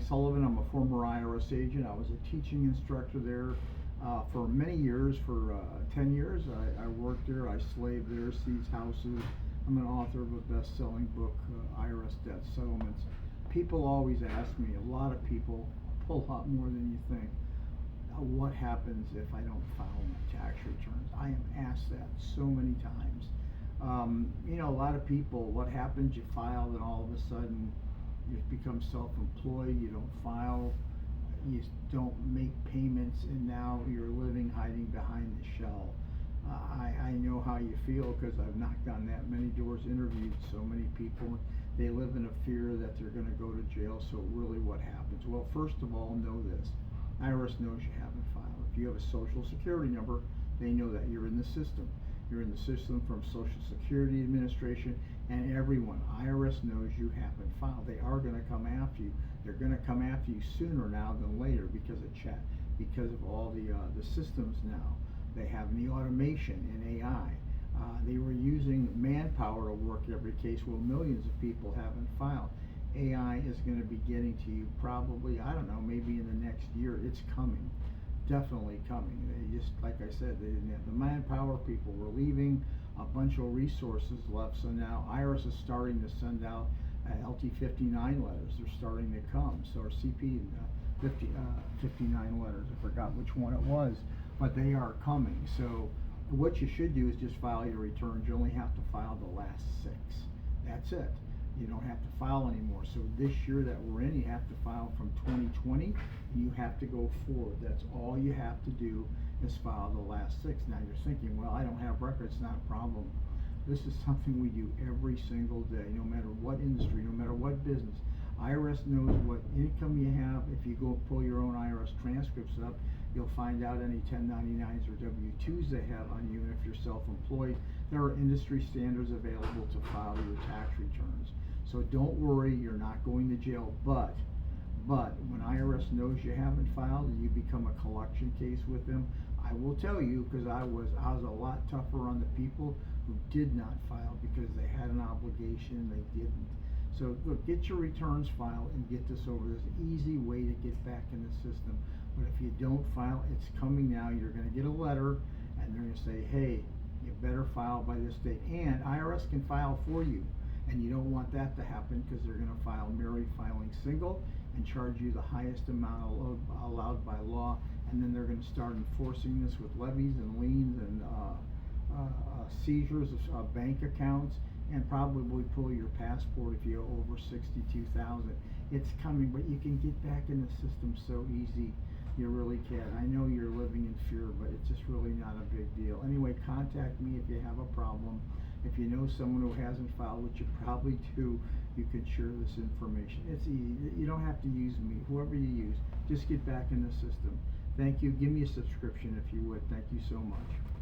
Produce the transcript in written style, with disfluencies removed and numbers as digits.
Sullivan. I'm a former IRS agent. I was a teaching instructor there for many years. For 10 years, I worked there. I slaved there, seized houses. I'm an author of a best-selling book, IRS Debt Settlements. People always ask me, a lot of people, a whole lot more than you think, what happens if I don't file my tax returns? I am asked that so many times. A lot of people, what happens, you file, then all of a sudden you become self-employed, you don't file, you don't make payments, and now you're living hiding behind the shell. I know how you feel because I've knocked on that many doors, interviewed so many people. They live in a fear that they're going to go to jail. So really what happens? Well, first of all, know this. IRS knows you haven't filed. If you have a social security number, they know that you're in the system. You're in the system from Social Security Administration and everyone. IRS knows you haven't filed. They are going to come after you. They're going to come after you sooner now than later because of chat, because of all the systems now. They have the automation and AI. They were using manpower to work every case. Well, millions of people haven't filed. AI is going to be getting to you probably, I don't know, maybe in the next year. It's coming, definitely coming. They just, like I said, they didn't have the manpower. People were leaving. A bunch of resources left. So now IRS is starting to send out LT59 letters. They're starting to come. So our CP 59 letters. I forgot which one it was, but they are coming. So what you should do is just file your returns. You only have to file the last 6. That's it. You don't have to file anymore. So this year that we're in, you have to file from 2020, and you have to go forward. That's all you have to do is file the last 6. Now you're thinking, well, I don't have records, not a problem. This is something we do every single day, no matter what industry, no matter what business. IRS knows what income you have. If you go pull your own IRS transcripts up, you'll find out any 1099s or W-2s they have on you. And if you're self-employed, there are industry standards available to file your tax returns. So don't worry, you're not going to jail, but when IRS knows you haven't filed and you become a collection case with them, I will tell you, because I was a lot tougher on the people who did not file because they had an obligation, they didn't. So look, get your returns filed and get this over. There's an easy way to get back in the system. But if you don't file, it's coming now. You're going to get a letter, and they're going to say, hey, you better file by this date. And IRS can file for you. And you don't want that to happen because they're going to file married, filing single, and charge you the highest amount allowed by law. And then they're going to start enforcing this with levies and liens and seizures of bank accounts, and probably pull your passport if you owe over $62,000. It's coming, but you can get back in the system so easy. You really can. I know you're living in fear, but it's just really not a big deal. Anyway, contact me if you have a problem. If you know someone who hasn't filed, which you probably do, you can share this information. It's easy. You don't have to use me. Whoever you use, just get back in the system. Thank you. Give me a subscription if you would. Thank you so much.